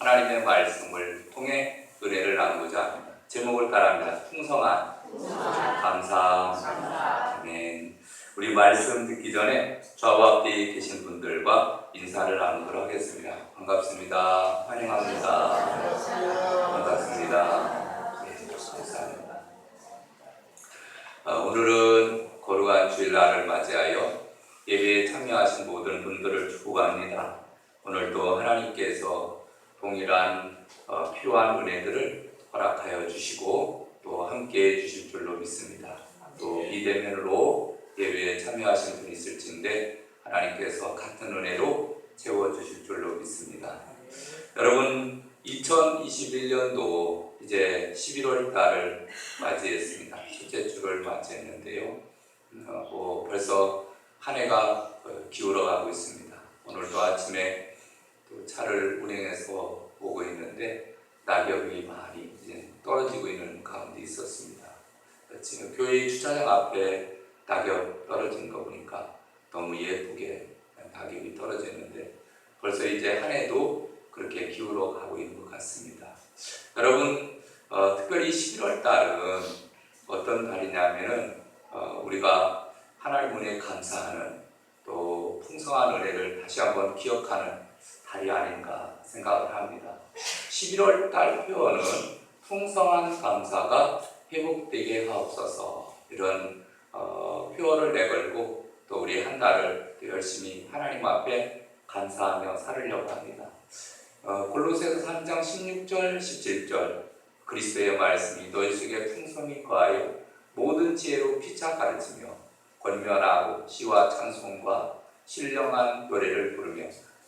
하나님의 말씀을 통해 은혜를 나누고자 제목을 따라합니다. 풍성한 감사. 아멘. 우리 말씀 듣기 전에 저와 함께 계신 분들과 인사를 나누도록 하겠습니다. 반갑습니다. 환영합니다. 반갑습니다. 네, 감사합니다. 오늘은 거룩한 주일날을 맞이하여 예배에 참여하신 모든 분들을 축복합니다. 오늘도 하나님께서 동일한 필요한 은혜들을 허락하여 주시고 또 함께해 주실 줄로 믿습니다. 또 비대면으로 예배에 참여하신 분이 있을진데 하나님께서 같은 은혜로 채워주실 줄로 믿습니다. 여러분, 2021년도 이제 11월 달을 맞이했습니다. 첫째 주를 맞이했는데요. 벌써 한 해가 기울어가고 있습니다. 오늘도 아침에 또 차를 운행해서 오고 있는데 낙엽이 많이 이제 떨어지고 있는 가운데 있었습니다. 지금 교회 주차장 앞에 낙엽 떨어진 거 보니까 너무 예쁘게 낙엽이 떨어졌는데 벌써 이제 한 해도 그렇게 기울어 가고 있는 것 같습니다. 여러분, 특별히 11월 달은 어떤 달이냐면은 우리가 하나님 은혜에 감사하는 또 풍성한 은혜를 다시 한번 기억하는 달이 아닌가 생각을 합니다. 11월 달 표현은 풍성한 감사가 회복되게 하옵소서, 이런 표현을 내걸고 또 우리 한 달을 열심히 하나님 앞에 감사하며 살으려고 합니다. 골로새서 3장 16절 17절 그리스도의 말씀이 너희 속에 풍성히 거하여 모든 지혜로 피차 가르치며 권면하고 시와 찬송과 신령한 노래를 부르며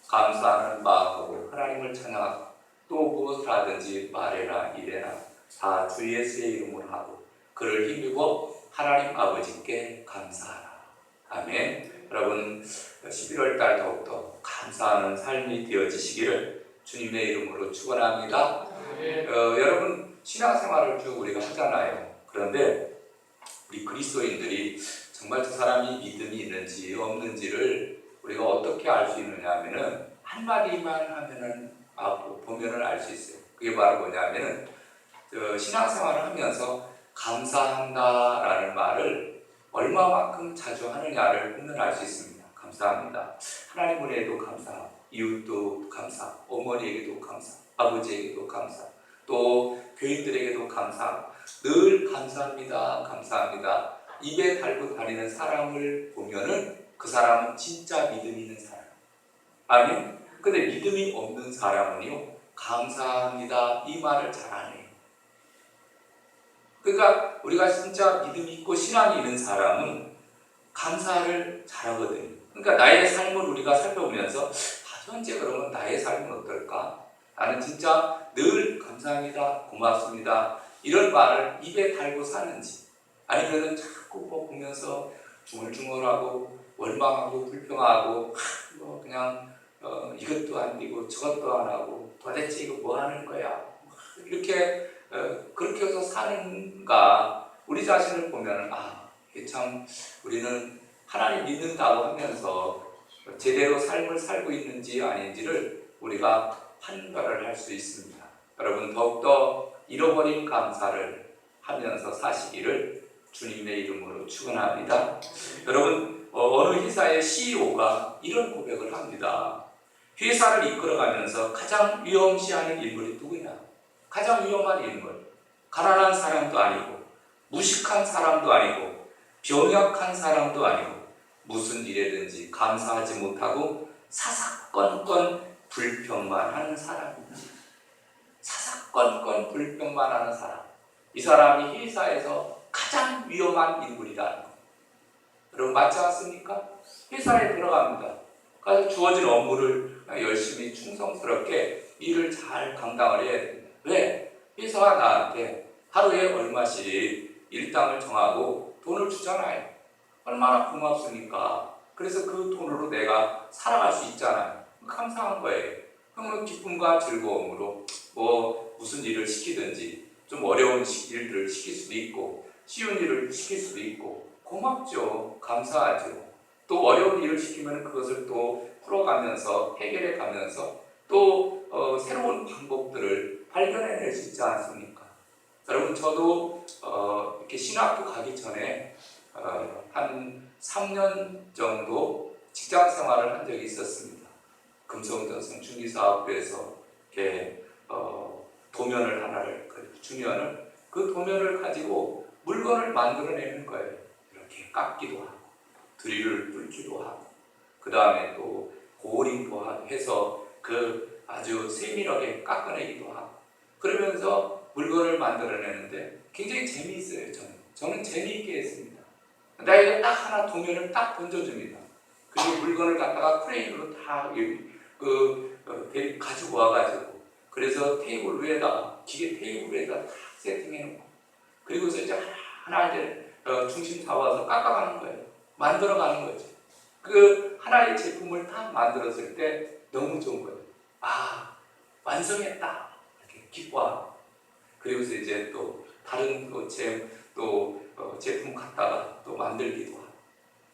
감사하는 마음으로 하나님을 찬양하고 또 무엇을 하든지 말해나 이래나 다 주 예수의 이름으로 하고 그를 힘입어 하나님 아버지께 감사하라. 아멘. 여러분, 11월 달 더욱더 감사하는 삶이 되어지시기를 주님의 이름으로 축원합니다. 여러분, 신앙생활을 쭉 우리가 하잖아요. 그런데 우리 그리스도인들이 정말 저 사람이 믿음이 있는지 없는지를 우리가 어떻게 알 수 있느냐 하면은 한마디만 하면은 보면은 알 수 있어요. 그게 바로 뭐냐면은 신앙생활을 하면서 감사한다라는 말을 얼마만큼 자주 하느냐를 보면 알 수 있습니다. 감사합니다. 하나님 은혜에도 감사, 이웃도 감사, 어머니에게도 감사, 아버지에게도 감사, 또 교인들에게도 감사, 늘 감사합니다, 감사합니다. 입에 달고 다니는 사람을 보면은 그 사람은 진짜 믿음이 있는 사람. 아멘. 근데 믿음이 없는 사람은요, 감사합니다 이 말을 잘 안 해요. 그러니까 우리가 진짜 믿음이 있고 신앙이 있는 사람은 감사를 잘하거든요. 그러니까 나의 삶을 우리가 살펴보면서 현재 그러면 나의 삶은 어떨까? 나는 진짜 늘 감사합니다, 고맙습니다 이런 말을 입에 달고 사는지, 아니면은 자꾸 보면서 중얼중얼하고 원망하고 불평하고 그냥 이것도 안 되고 저것도 안 하고 도대체 이거 뭐 하는 거야? 이렇게 그렇게 해서 사는가? 우리 자신을 보면 이게 참 우리는 하나님 믿는다고 하면서 제대로 삶을 살고 있는지 아닌지를 우리가 판별을 할 수 있습니다. 여러분, 더욱더 잃어버린 감사를 하면서 사시기를 주님의 이름으로 축원합니다. 여러분, 어느 회사의 CEO가 이런 고백을 합니다. 회사를 이끌어가면서 가장 위험시하는 인물이 누구냐? 가장 위험한 인물, 가난한 사람도 아니고 무식한 사람도 아니고 병약한 사람도 아니고 무슨 일에든지 감사하지 못하고 사사건건 불평만 하는 사람입니다. 사사건건 불평만 하는 사람, 이 사람이 회사에서 가장 위험한 인물이다. 여러분, 맞지 않습니까? 회사에 들어갑니다. 그래서 주어진 업무를 열심히 충성스럽게 일을 잘 감당을 해야 됩니다. 왜? 회사가 나한테 하루에 얼마씩 일당을 정하고 돈을 주잖아요. 얼마나 고맙습니까? 그래서 그 돈으로 내가 살아갈 수 있잖아요. 감사한 거예요. 그러면 기쁨과 즐거움으로 무슨 일을 시키든지 좀 어려운 일들을 시킬 수도 있고 쉬운 일을 시킬 수도 있고 고맙죠. 감사하죠. 또 어려운 일을 시키면 그것을 또 풀어가면서 해결해 가면서 또 새로운 방법들을 발견해낼 수 있지 않습니까? 여러분, 저도 이렇게 신학교 가기 전에 한 3년 정도 직장 생활을 한 적이 있었습니다. 금성전선 중기사업부에서 이렇게 도면을 하나를 주면은 그 도면을 가지고 물건을 만들어내는 거예요. 이렇게 깎기도 하고 드릴을 뚫기도 하고 그 다음에 또 고링도 해서 그 아주 세밀하게 깎아내기도 하고 그러면서 물건을 만들어내는데 굉장히 재미있어요. 저는 재미있게 했습니다. 나에게 딱 하나 도면을 딱 던져줍니다. 그리고 물건을 갖다가 크레인으로 다 가지고 와가지고 그래서 테이블 위에다가 기계 테이블 위에다 다 세팅해놓고 그리고서 이제 하나 이제 중심 잡아서 깎아가는 거예요. 만들어가는 거죠. 그 하나의 제품을 다 만들었을 때 너무 좋은 거예요. 아, 완성했다 이렇게 기뻐하고 그리고서 이제 또 다른 제품 갖다가 또 만들기도 하고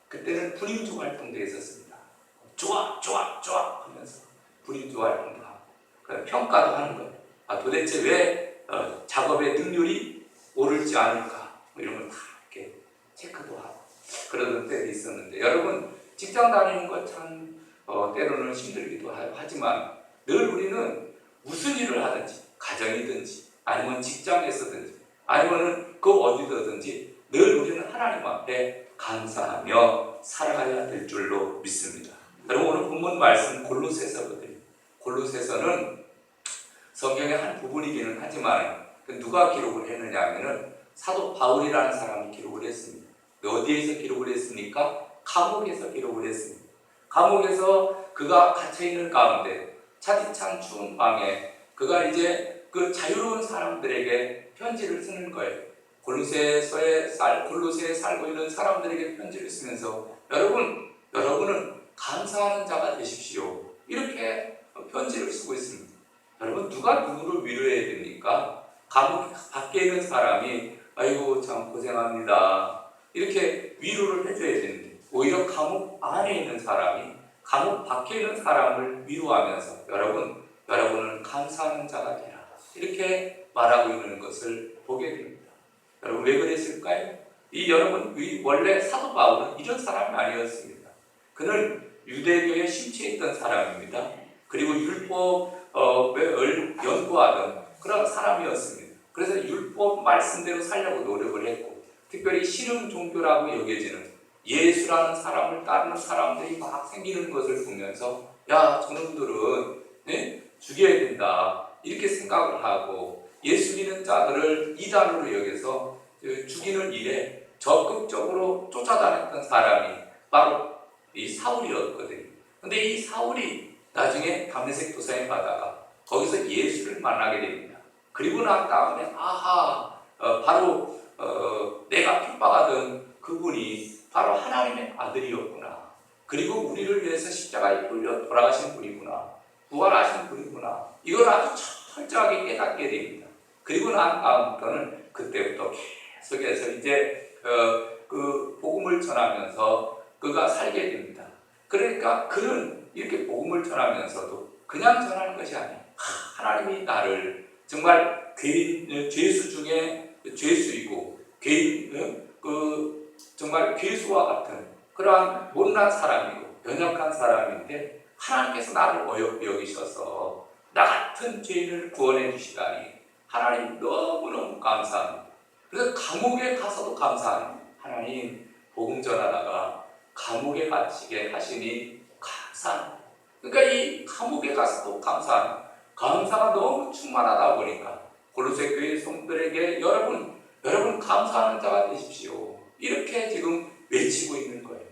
그때는 분인조 활동도 했었습니다. 좋아 하면서 분인조 활동도 하고 평가도 하는 거예요. 도대체 왜 작업의 능률이 오를지 않을까 이런 걸 다 이렇게 체크도 하고 그러던 때도 있었는데 여러분 직장 다니는 거 참 때로는 힘들기도 하지만 늘 우리는 무슨 일을 하든지 가정이든지 아니면 직장에서든지 아니면 그 어디서든지 늘 우리는 하나님 앞에 감사하며 살아가야 될 줄로 믿습니다. 여러분 오늘 본문 말씀 골로새서거든요. 골로새서는 성경의 한 부분이기는 하지만 누가 기록을 했느냐 하면은 사도 바울이라는 사람이 기록을 했습니다. 어디에서 기록을 했습니까? 감옥에서 기록을 했습니다. 감옥에서 그가 갇혀있는 가운데 차디찬 추운 방에 그가 이제 그 자유로운 사람들에게 편지를 쓰는 거예요. 골로새에 살고 있는 사람들에게 편지를 쓰면서 여러분은 감사하는 자가 되십시오. 이렇게 편지를 쓰고 있습니다. 여러분 누가 누구를 위로해야 됩니까? 감옥 밖에 있는 사람이 아이고 참 고생합니다. 이렇게 위로를 해줘야 되는데 오히려 감옥 안에 있는 사람이 감옥 밖에 있는 사람을 위로하면서 여러분은 감사하는 자가 되라. 이렇게 말하고 있는 것을 보게 됩니다. 여러분 왜 그랬을까요? 원래 사도 바울은 이런 사람이 아니었습니다. 그는 유대교에 심취했던 사람입니다. 그리고 율법을 연구하던 그런 사람이었습니다. 그래서 율법 말씀대로 살려고 노력을 했고 특별히 신흥 종교라고 여겨지는 예수라는 사람을 따르는 사람들이 막 생기는 것을 보면서 야 저놈들은 죽여야 된다 이렇게 생각을 하고 예수 믿는 자들을 이단으로 여겨서 죽이는 일에 적극적으로 쫓아다녔던 사람이 바로 이 사울이었거든요. 근데 이 사울이 나중에 담메색 도상에 가다가 거기서 예수를 만나게 됩니다. 그리고 난 다음에 바로 내가 핍박하던 그분이 바로 하나님의 아들이었구나. 그리고 우리를 위해서 십자가에 끌려 돌아가신 분이구나. 부활하신 분이구나. 이걸 아주 철저하게 깨닫게 됩니다. 그리고 난 다음부터는 그때부터 계속해서 이제 그 복음을 전하면서 그가 살게 됩니다. 그러니까 그는 이렇게 복음을 전하면서도 그냥 전하는 것이 아니에요. 하나님이 나를 정말 죄수 중에 죄수이고 정말 괴수와 같은 그러한 못난 사람이고 연약한 사람인데 하나님께서 나를 어렵게 여기셔서 나 같은 죄인을 구원해 주시다니 하나님 너무너무 감사합니다. 그래서 감옥에 가서도 감사합니다. 하나님 복음 전하다가 감옥에 갇히게 하시니 감사합니다. 그러니까 이 감옥에 가서도 감사합니다. 감사가 너무 충만하다 보니까 골로새 교회 성도들에게 여러분 감사하는 자가 되십시오. 이렇게 지금 외치고 있는 거예요.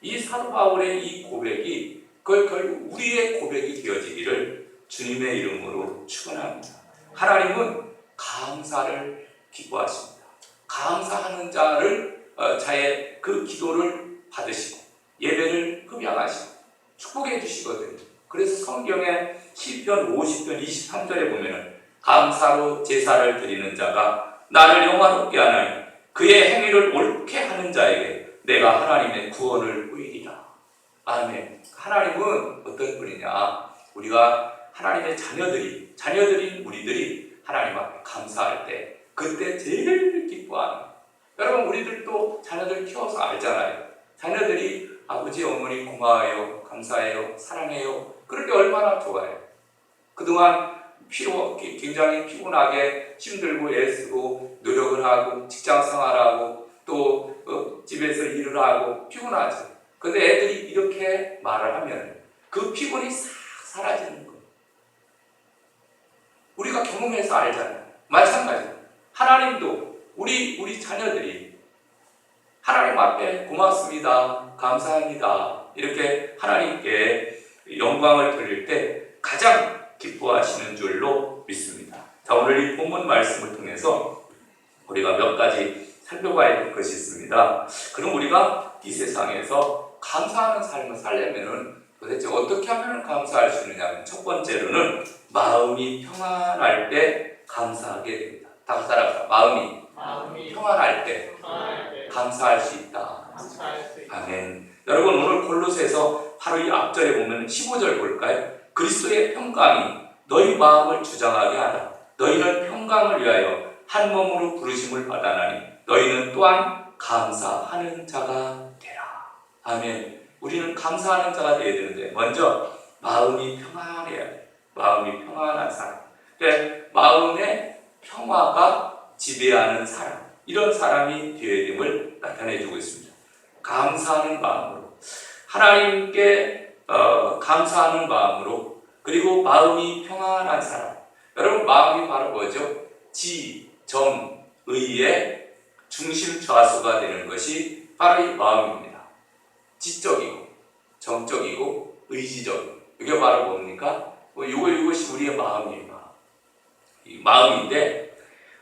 이 사도 바울의 이 고백이 결국 우리의 고백이 되어지기를 주님의 이름으로 축원합니다. 하나님은 감사를 기뻐하십니다. 감사하는 자의 그 기도를 받으시고 예배를 흡양하시고 축복해 주시거든요. 그래서 성경의 시편 50편 23절에 보면은 감사로 제사를 드리는 자가 나를 영화롭게 하나니 그의 행위를 옳게 하는 자에게 내가 하나님의 구원을 보이리라. 아멘. 하나님은 어떤 분이냐? 우리가 하나님의 자녀들인 우리들이 하나님 앞에 감사할 때 그때 제일 기뻐하는, 여러분 우리들도 자녀들 키워서 알잖아요. 자녀들이 아버지 어머니 고마워요, 감사해요, 사랑해요, 그럴 때 얼마나 좋아요. 그동안 굉장히 피곤하게 힘들고 애쓰고 노력을 하고 직장 생활하고 또 집에서 일을 하고 피곤하죠. 근데 애들이 이렇게 말을 하면 그 피곤이 싹 사라지는 거예요. 우리가 경험해서 알잖아요. 마찬가지로 하나님도 우리 자녀들이 하나님 앞에 고맙습니다, 감사합니다 이렇게 하나님께 영광을 돌릴 때 가장 기뻐하시는 줄로 믿습니다. 자, 오늘 이 본문 말씀을 통해서 우리가 몇 가지 살펴봐야 될 것이 있습니다. 그럼 우리가 이 세상에서 감사하는 삶을 살려면은 도대체 어떻게 하면 감사할 수 있느냐? 첫 번째로는 마음이 평안할 때 감사하게 됩니다. 다 같이 따라합시다. 마음이 평안할 때 감사할 수 있다. 아멘. 여러분 오늘 골로새서 바로 이 앞절에 보면 15절 볼까요? 그리스도의 평강이 너희 마음을 주장하게 하라. 너희는 평강을 위하여 한 몸으로 부르심을 받아나니 너희는 또한 감사하는 자가 되라. 아멘. 우리는 감사하는 자가 되어야 되는데 먼저 마음이 평안해야 돼. 마음이 평안한 사람. 그러니까 마음의 평화가 지배하는 사람, 이런 사람이 되어야 됨을 나타내주고 있습니다. 감사하는 마음으로, 하나님께 감사하는 마음으로, 그리고 마음이 평안한 사람. 여러분 마음이 바로 뭐죠? 지, 정, 의의 중심 좌소가 되는 것이 바로 이 마음입니다. 지적이고 정적이고 의지적이고, 이게 바로 뭡니까? 이것이 우리의 마음이에요. 이 마음인데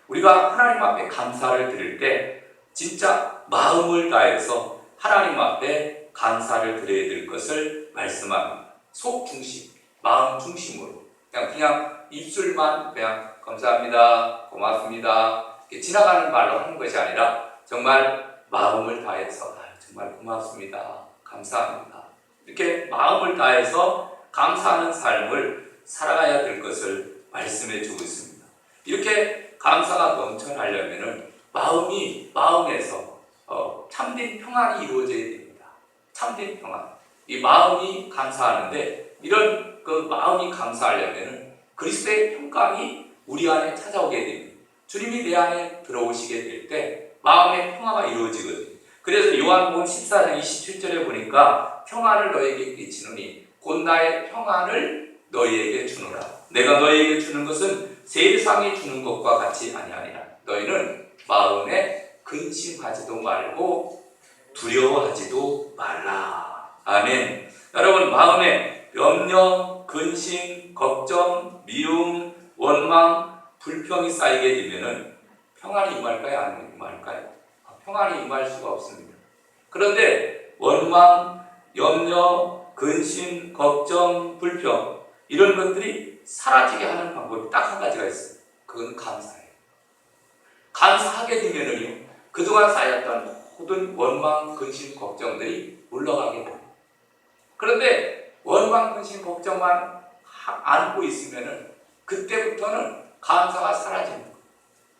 우리가 하나님 앞에 감사를 드릴 때 진짜 마음을 다해서 하나님 앞에 감사를 드려야 될 것을 말씀합니다. 속 중심, 마음 중심으로 그냥 입술만 그냥 감사합니다, 고맙습니다 이렇게 지나가는 말로 하는 것이 아니라 정말 마음을 다해서 정말 고맙습니다, 감사합니다 이렇게 마음을 다해서 감사하는 삶을 살아가야 될 것을 말씀해 주고 있습니다. 이렇게 감사가 넘쳐나려면 마음에서 참된 평안이 이루어져야 됩니다. 참된 평안. 이 마음이 감사하는데 이런 그 마음이 감사하려면 그리스도의 평강이 우리 안에 찾아오게 됩니다. 주님이 내 안에 들어오시게 될 때 마음의 평화가 이루어지거든요. 그래서 요한복음 14장 27절에 보니까 평안을 너에게 끼치노니 곧 나의 평안을 너희에게 주노라. 내가 너희에게 주는 것은 세상이 주는 것과 같이 아니하니라. 너희는 마음에 근심하지도 말고 두려워하지도 말라. 아멘. 여러분 마음에 염려, 근심, 걱정, 미움, 원망, 불평이 쌓이게 되면은 평안이 임할까요? 안 임할까요? 평안이 임할 수가 없습니다. 그런데 원망, 염려, 근심, 걱정, 불평 이런 것들이 사라지게 하는 방법이 딱 한 가지가 있어요. 그건 감사예요. 감사하게 되면은요, 그동안 쌓였던 모든 원망, 근심, 걱정들이 물러가게 됩니다. 그런데 원망, 근심, 걱정만 안고 있으면은 그때부터는 감사가 사라집니다.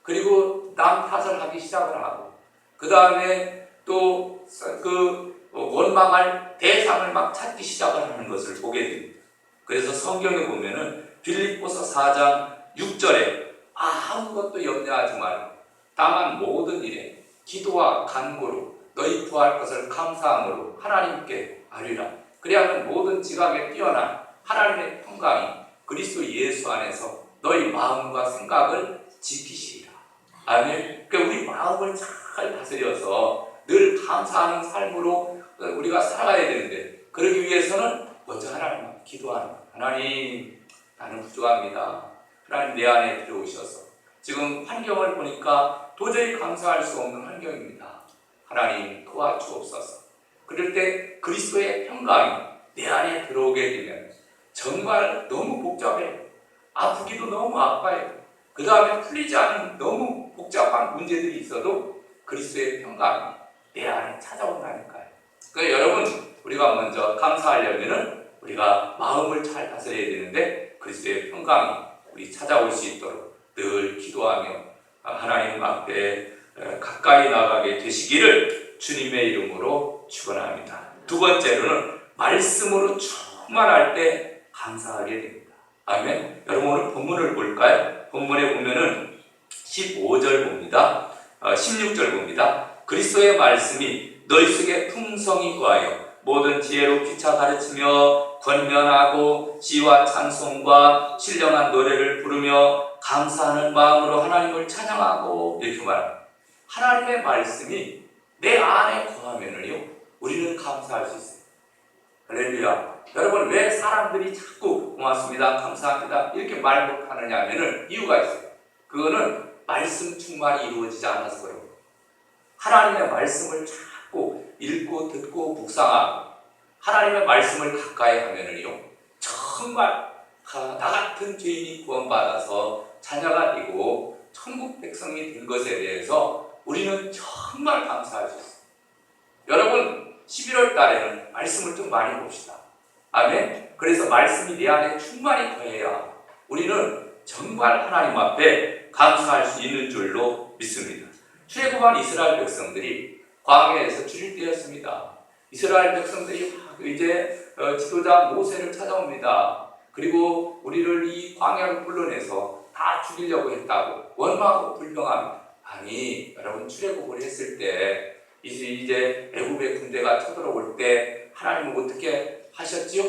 그리고 남 탓을 하기 시작을 하고, 그 다음에 또 그 원망할 대상을 막 찾기 시작을 하는 것을 보게 됩니다. 그래서 성경에 보면은 빌립보서 4장 6절에 아무것도 염려하지 말고 다만 모든 일에 기도와 간구로 너희 구할 것을 감사함으로 하나님께 아뢰라. 그리하면 모든 지각에 뛰어난 하나님의 평강이 그리스도 예수 안에서 너희 마음과 생각을 지키시리라. 아멘. 그러니까 우리 마음을 잘 다스려서 늘 감사하는 삶으로 우리가 살아가야 되는데, 그러기 위해서는 먼저 하나님 앞에 기도하는 거예요. 하나님, 나는 부족합니다. 하나님 내 안에 들어오셔서 지금 환경을 보니까 도저히 감사할 수 없는 환경입니다. 하나님 도와주옵소서. 그럴 때 그리스도의 평강이 내 안에 들어오게 되면 정말 너무 복잡해요. 아프기도 너무 아파요. 그 다음에 풀리지 않은 너무 복잡한 문제들이 있어도 그리스도의 평강이 내 안에 찾아온다니까요. 그러니까 여러분, 우리가 먼저 감사하려면 우리가 마음을 잘 다스려야 되는데 그리스도의 평강이 우리 찾아올 수 있도록 늘 기도하며 하나님 앞에 가까이 나가게 되시기를 주님의 이름으로 축원합니다. 두 번째로는 말씀으로 충만할 때 감사하게 됩니다. 아멘. 여러분 오늘 본문을 볼까요? 본문에 보면은 15절 봅니다. 16절 봅니다. 그리스도의 말씀이 너희 속에 풍성히 구하여 모든 지혜로 피차 가르치며 권면하고 시와 찬송과 신령한 노래를 부르며 감사하는 마음으로 하나님을 찬양하고 이렇게 말합니다. 하나님의 말씀이 내 안에 거하면은요 우리는 감사할 수 있어요. 할렐루야. 여러분 왜 사람들이 자꾸 고맙습니다, 감사합니다 이렇게 말 못하느냐 하면은 이유가 있어요. 그거는 말씀 충만이 이루어지지 않아서 그래요. 하나님의 말씀을 자꾸 읽고 듣고 묵상하고 하나님의 말씀을 가까이 하면은요 정말 나 같은 죄인이 구원받아서 자녀가 되고 천국 백성이 된 것에 대해서 우리는 정말 감사할 수 있어요. 여러분 11월 달에는 말씀을 좀 많이 봅시다. 아멘. 그래서 말씀이 내 안에 충만히 거해야 우리는 정말 하나님 앞에 감사할 수 있는 줄로 믿습니다. 출애굽한 이스라엘 백성들이 광야에서 주일 때였습니다. 이스라엘 백성들이 이제 지도자 모세를 찾아옵니다. 그리고 우리를 이 광야로 불러내서 다 죽이려고 했다고 원망하고 불평합니다. 아니 여러분 출애굽을 했을 때 이제 애굽의 군대가 쳐들어올 때 하나님은 어떻게 하셨지요?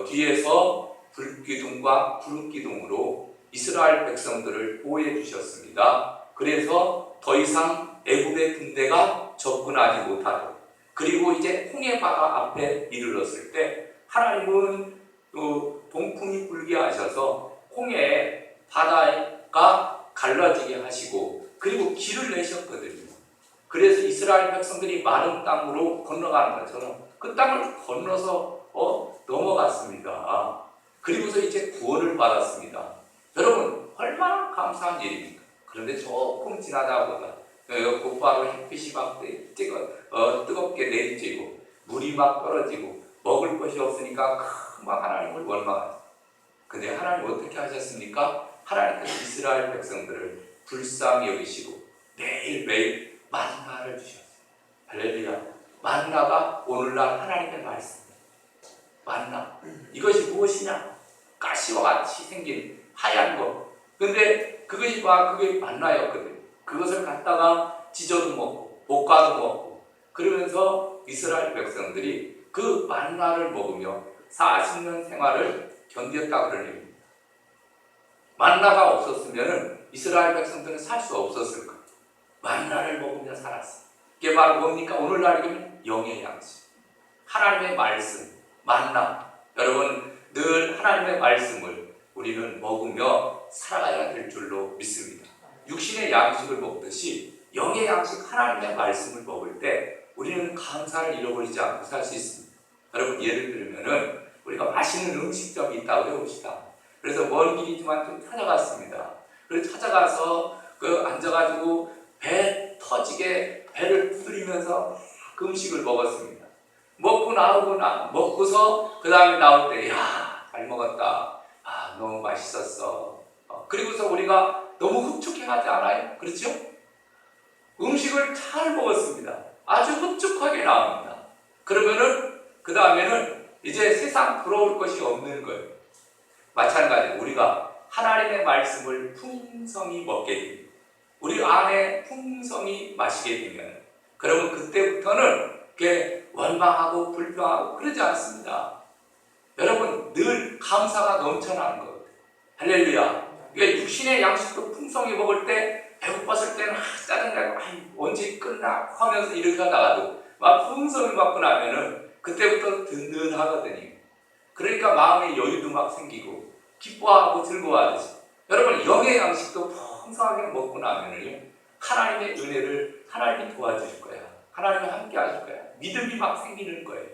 뒤에서 불기둥과 구름기둥으로 이스라엘 백성들을 보호해 주셨습니다. 그래서 더 이상 애굽의 군대가 접근하지 못하도록, 그리고 이제 홍해 바다 앞에 이르렀을 때 하나님은 동풍이 불게 하셔서 홍해 바다가 갈라지게 하시고 그리고 길을 내셨거든요. 그래서 이스라엘 백성들이 마른 땅으로 건너가는 것처럼 그 땅을 건너서 넘어갔습니다. 그리고서 이제 구원을 받았습니다. 여러분 얼마나 감사한 일입니까? 그런데 조금 지나다보다 곧바로 햇빛이 막 뜨겁게 내리쬐고 물이 막 떨어지고 먹을 것이 없으니까 금방 하나님을 원망하죠. 근데 하나님 어떻게 하셨습니까? 하나님께서 이스라엘 백성들을 불쌍히 여기시고 매일매일 만나를 주셨어요. 할렐루야. 만나가 오늘날 하나님의 말씀입니다. 만나. 이것이 무엇이냐? 가시와 같이 생긴 하얀 거. 근데 그게 만나였거든요. 그것을 갖다가 지져도 먹고 볶아도 먹고 그러면서 이스라엘 백성들이 그 만나를 먹으며 40년 생활을 견뎠다 그러는 얘기입니다. 만나가 없었으면 이스라엘 백성들은 살 수 없었을 거예요. 만나를 먹으며 살았어요. 이게 바로 뭡니까? 오늘날이면 영의 양식. 하나님의 말씀, 만나. 여러분 늘 하나님의 말씀을 우리는 먹으며 살아가야 될 줄로 믿습니다. 육신의 양식을 먹듯이 영의 양식 하나님의 말씀을 먹을 때 우리는 감사를 잃어버리지 않고 살 수 있습니다. 여러분 예를 들면은 우리가 맛있는 음식점이 있다고 해봅시다. 그래서 먼 길이지만 좀 찾아갔습니다. 그래서 찾아가서 앉아가지고 배 터지게 배를 두드리면서 그 음식을 먹었습니다. 먹고서 그 다음에 나올 때 잘 먹었다. 너무 맛있었어. 그리고서 우리가 너무 흡족해하지 않아요? 그렇죠? 음식을 잘 먹었습니다. 아주 흡족하게 나옵니다. 그러면은 그 다음에는 이제 세상 부러울 것이 없는 거예요. 마찬가지로 우리가 하나님의 말씀을 풍성히 먹게 됩니다. 우리 안에 풍성히 마시게 되면 그러면 그때부터는 이렇게 원망하고 불평하고 그러지 않습니다. 여러분 늘 감사가 넘쳐나는 것. 할렐루야. 그러니까 육신의 양식도 풍성히 먹을 때 배고팠을 때는 짜증나고 언제 끝나 하면서 이렇게 하다가도 막 풍성히 먹고 나면은 그때부터 든든하거든요. 그러니까 마음의 여유도 막 생기고 기뻐하고 즐거워하듯이 여러분 영의 양식도 풍성하게 먹고 나면은요 하나님의 은혜를 하나님이 도와주실 거야. 하나님이 함께 하실 거야. 믿음이 막 생기는 거예요.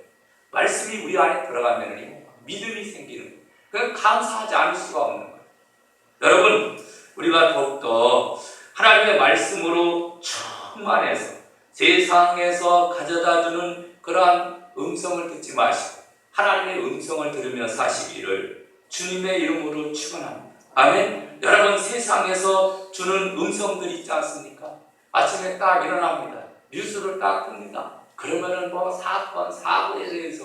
말씀이 우리 안에 들어가면은요 믿음이 생기는 거예요. 그건 감사하지 않을 수가 없는 거예요. 여러분 우리가 더욱더 하나님의 말씀으로 충만해서 세상에서 가져다주는 그러한 음성을 듣지 마시고 하나님의 음성을 들으며 사시기를 주님의 이름으로 축원합니다. 아멘. 여러분, 세상에서 주는 음성들이 있지 않습니까? 아침에 딱 일어납니다. 뉴스를 딱 봅니다. 그러면은 뭐 사건, 사고에 대해서,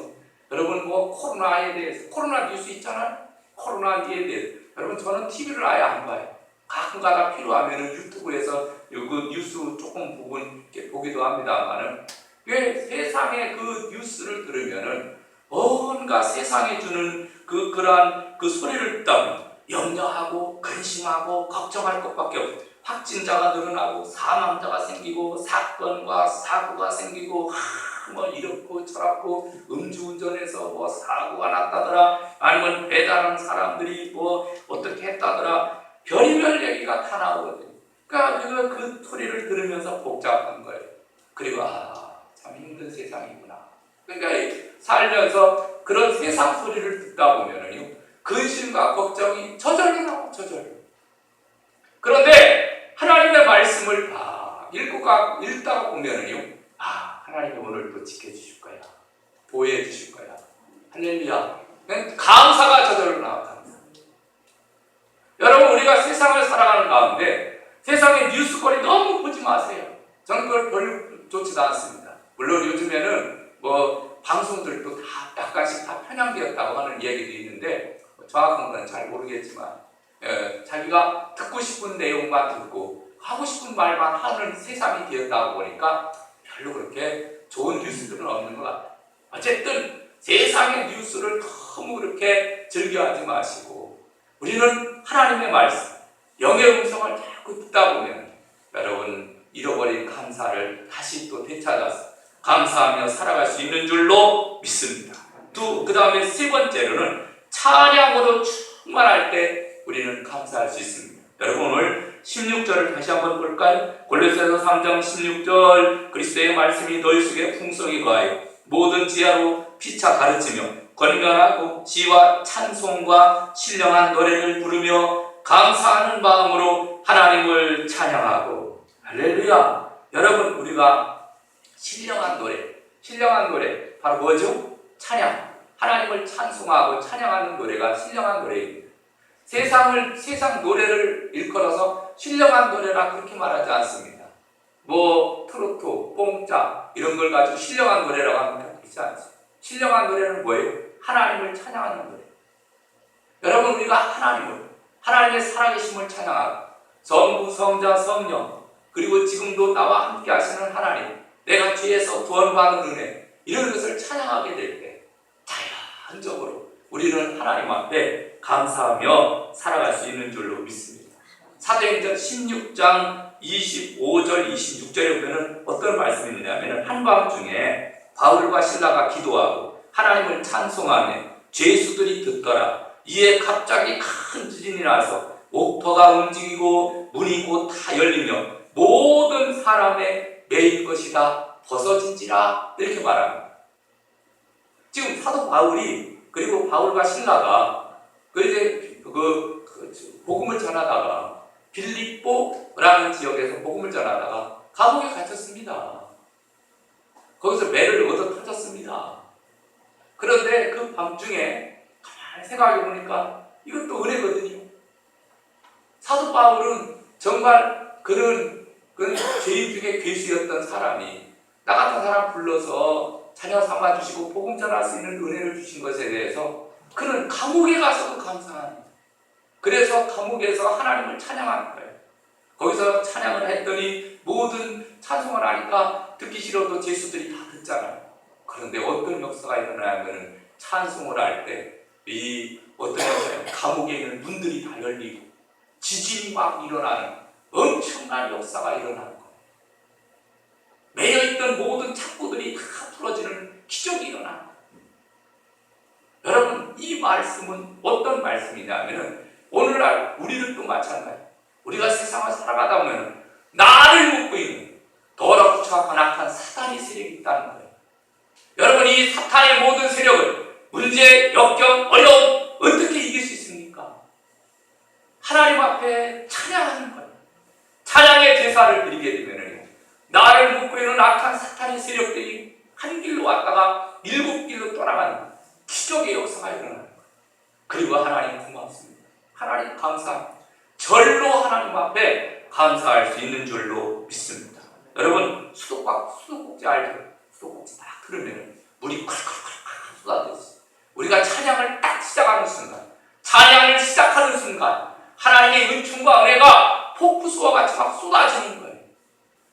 여러분 뭐 코로나에 대해서, 코로나 뉴스 있잖아요. 코로나에 대해서. 여러분, 저는 TV를 아예 안 봐요. 가끔가다 필요하면은 유튜브에서 그 뉴스 조금 부분 이렇게 보기도 합니다만은, 왜 세상의 그 뉴스를 들으면은 뭔가 세상에 주는 그러한 그 소리를 듣다 보면 염려하고 근심하고 걱정할 것밖에 없어요. 확진자가 늘어나고 사망자가 생기고 사건과 사고가 생기고 뭐 이렇고 저렇고 음주운전해서 뭐 사고가 났다더라, 아니면 배달하는 사람들이 뭐 어떻게 했다더라, 별의별 얘기가 다 나오거든요. 그러니까 그 소리를 들으면서 복잡한 거예요. 그리고 참 힘든 세상이구나. 그러니까 살면서 그런 세상 소리를 듣다 보면은요, 근심과 걱정이 저절로 나와요. 저절로. 그런데 하나님의 말씀을 읽다가 보면은요, 하나님이 오늘 또 지켜주실 거야, 보호해 주실 거야, 할렐루야. 감사가 저절로 나와. 여러분, 우리가 세상을 살아가는 가운데 세상의 뉴스거리 너무 보지 마세요. 저는 그걸 별로 좋지도 않습니다. 물론 요즘에는 뭐 방송들도 다 약간씩 다 편향되었다고 하는 이야기도 있는데, 정확한 건 잘 모르겠지만, 자기가 듣고 싶은 내용만 듣고 하고 싶은 말만 하는 세상이 되었다고 보니까 별로 그렇게 좋은 뉴스들은 없는 것 같아요. 어쨌든 세상의 뉴스를 너무 그렇게 즐겨하지 마시고, 우리는 하나님의 말씀, 영의 음성을 자꾸 듣다 보면 여러분, 잃어버린 감사를 다시 또 되찾아서 감사하며 살아갈 수 있는 줄로 믿습니다. 그 다음에 세 번째로는 찬양으로 충만할 때 우리는 감사할 수 있습니다. 여러분, 오늘 16절을 다시 한번 볼까요? 골로새서 3장 16절, 그리스도의 말씀이 너희 속에 풍성히 거하여 모든 지혜로 피차 가르치며 권면하고 지와 찬송과 신령한 노래를 부르며 감사하는 마음으로 하나님을 찬양하고. 할렐루야. 여러분, 우리가 신령한 노래 바로 뭐죠? 찬양. 하나님을 찬송하고 찬양하는 노래가 신령한 노래입니다. 세상 노래를 일컬어서 신령한 노래라 그렇게 말하지 않습니다. 뭐 트로트, 뽕짝 이런 걸 가지고 신령한 노래라고 하면 그렇지 않습니다. 신령한 노래는 뭐예요? 하나님을 찬양하는 노래. 여러분, 우리가 하나님의 살아계심을 찬양하고, 성부, 성자, 성령, 그리고 지금도 나와 함께 하시는 하나님, 내가 죄에서 구원받은 은혜, 이런 것을 찬양하게 될 때 자연적으로 우리는 하나님 앞에 감사하며 살아갈 수 있는 줄로 믿습니다. 사도행전 16장 25절 26절에 보면 어떤 말씀이 있냐면, 한밤중에 바울과 실라가 기도하고 하나님을 찬송하며 죄수들이 듣더라. 이에 갑자기 큰 지진이 나서 옥토가 움직이고 문이 곧 다 열리며 모든 사람의 매일 것이 다 벗어진지라, 이렇게 말합니다. 지금 사도 바울이, 그리고 바울과 실라가 이제 복음을 전하다가 빌립보라는 지역에서 복음을 전하다가 감옥에 갇혔습니다. 거기서 매를 얻어 터졌습니다. 그런데 그 밤중에 가만히 생각해 보니까 이것도 은혜거든요. 사도 바울은 정말 그런 죄인 중에 괴수였던 사람이 나 같은 사람 불러서 자녀 삼아주시고 복음 전할 수 있는 은혜를 주신 것에 대해서 그는 감옥에 가서도 감사합니다. 그래서 감옥에서 하나님을 찬양하는 거예요. 거기서 찬양을 했더니 모든 찬송을 하니까 듣기 싫어도 죄수들이 다 듣잖아요. 그런데 어떤 역사가 일어나면 찬송을 할 때 이 어떤 역사에 감옥에 있는 문들이 다 열리고 지진이 막 일어나는 엄청난 역사가 일어나는 거예요. 매여있던 모든 창고들이 다 풀어지는 기적이 일어나는 거예요. 여러분, 이 말씀은 어떤 말씀이냐면 오늘날 우리들도 마찬가지예요. 우리가 세상을 살아가다 보면 나를 묶고 있는 더럽고 추악한 악한 사탄의 세력이 있다는 거예요. 여러분, 이 사탄의 모든 세력을 문제, 역경, 어려움 어떻게 이길 수 있습니까? 하나님 앞에 찬양하는 거예요. 찬양의 제사를 드리게 되면요, 나를 묶고 있는 악한 사탄의 세력들이 한 길로 왔다가 7길로 떠나가는 기적의 역사가 일어나는 거예요. 그리고 하나님 고맙습니다. 하나님 감사합니다. 절로 하나님 앞에 감사할 수 있는 줄로 믿습니다. 여러분 수도꼭지 알죠? 수도꼭지 딱 흐르면 물이 콸콸콸콸 쏟아졌어요. 우리가 찬양을 딱 시작하는 순간, 찬양을 시작하는 순간 하나님의 은총과 은혜가 폭포수와 같이 막 쏟아지는 거예요.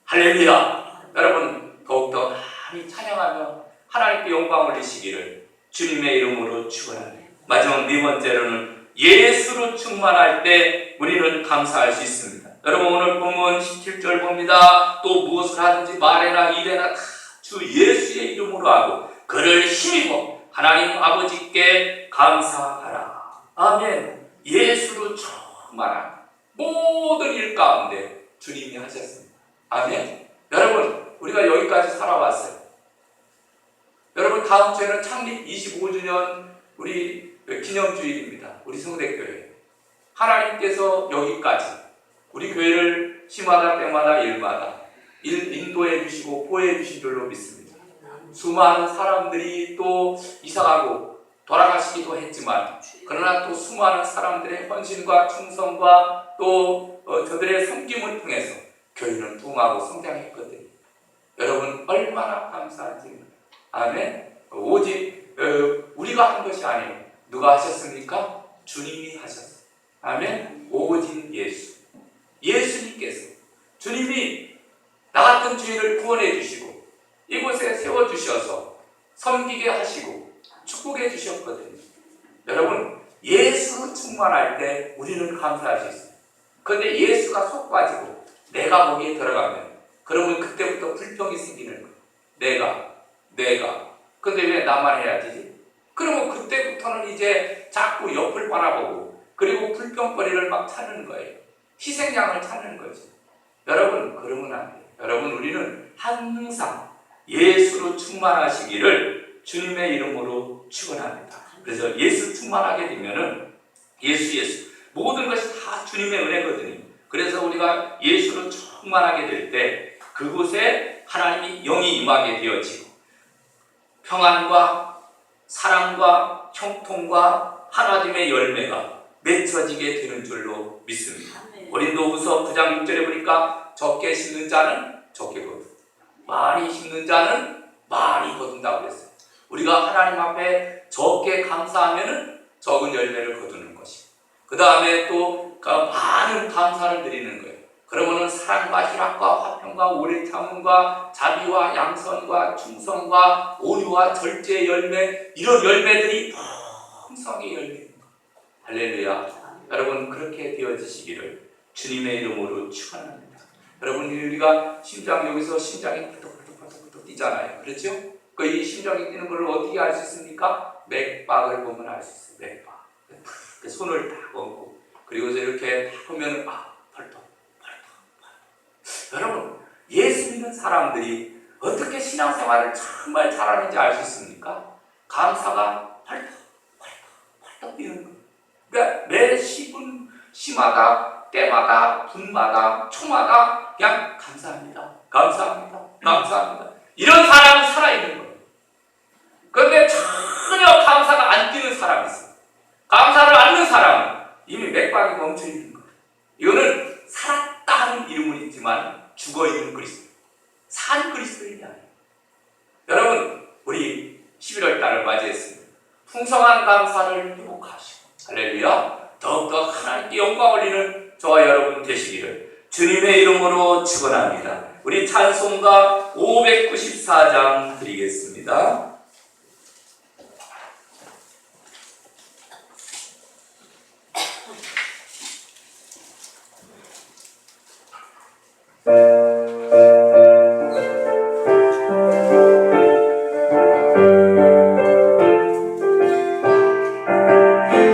할렐루야. 여러분 더욱더 많이 찬양하며 하나님께 영광 올리시기를 주님의 이름으로 축원합니다. 마지막 네 번째로는 예수로 충만할 때 우리는 감사할 수 있습니다. 여러분 오늘 본문 17절 봅니다. 또 무엇을 하든지 말에나 일에나 다 주 예수의 이름으로 하고 그를 힘입어 하나님 아버지께 감사하라. 아멘. 예수로 충만한 모든 일 가운데 주님이 하셨습니다. 아멘. 여러분 우리가 여기까지 살아왔어요. 여러분 다음 주에는 창립 25주년 우리 기념주일입니다. 우리 성대교회. 하나님께서 여기까지 우리 교회를 시마다 때마다 일마다 인도해 주시고 보호해 주신 줄로 믿습니다. 수많은 사람들이 또 이사가고 돌아가시기도 했지만 그러나 또 수많은 사람들의 헌신과 충성과 또 저들의 섬김을 통해서 교회는 부흥하고 성장했거든요. 여러분 얼마나 감사한지. 아멘. 오직 우리가 한 것이 아니에요. 누가 하셨습니까? 주님이 하셨어요. 아멘. 오직 예수님께서 주님이 나 같은 죄인을 구원해 주시고 이곳에 세워주셔서 섬기게 하시고 축복해 주셨거든요. 여러분 예수로 충만할 때 우리는 감사할 수 있어요. 그런데 예수가 속 빠지고 내가 거기에 들어가면 그러면 그때부터 불평이 생기는 거예요. 내가 근데 왜 나만 해야 되지? 그러면 그때부터는 이제 자꾸 옆을 바라보고 그리고 불평거리를 막 찾는 거예요. 희생양을 찾는 거죠. 여러분 그러면 안 돼요. 여러분 우리는 항상 예수로 충만하시기를 주님의 이름으로 축원합니다. 그래서 예수 충만하게 되면은 예수 모든 것이 다 주님의 은혜거든요. 그래서 우리가 예수로 충만하게 될 때 그곳에 하나님이 영이 임하게 되어지고 평안과 사랑과 형통과 하나님의 열매가 맺혀지게 되는 줄로 믿습니다. 고린도후서 9장 6절에 보니까 적게 심는 자는 적게 거둔다. 많이 심는 자는 많이 거둔다고 그랬어요. 우리가 하나님 앞에 적게 감사하면은 적은 열매를 거두는 것이고 그 다음에 또 많은 감사를 드리는 거예요. 그러면은 사랑과 희락과 화평과 오래 참음과 자비와 양선과 충성과 온유와 절제의 열매 이런 열매들이 풍성의 열매입니다. 할렐루야. 여러분 그렇게 되어지시기를 주님의 이름으로 축원합니다. 여러분 우리가 심장 여기서 심장이 펄떡펄떡 뛰잖아요. 그렇죠? 이 심장이 뛰는 걸 어떻게 알 수 있습니까? 맥박을 보면 알 수 있어요. 맥박. 손을 딱 얹고 그리고서 이렇게 딱 보면 펄떡. 여러분 예수 믿는 사람들이 어떻게 신앙생활을 정말 잘하는지 알 수 있습니까? 감사가 펄떡 뛰는 거예요. 그러니까 매 시분 시마다 때마다 분마다 초마다 그냥 감사합니다. 이런 사람은 살아있는 거예요. 그런데 전혀 감사가 안 뛰는 사람이 있어요. 감사를 않는 사람은 이미 맥박이 멈춰 있는 거예요. 이거는 살았다 하는 이름은 있지만 죽어있는 그리스도, 산 그리스도인이 아니에요. 여러분 우리 11월 달을 맞이했습니다. 풍성한 감사를 회복하시고 할렐루야. 더욱더 하나님께 영광 올리는 저와 여러분 되시기를 주님의 이름으로 축원합니다. 우리 찬송가 594장 드리겠습니다.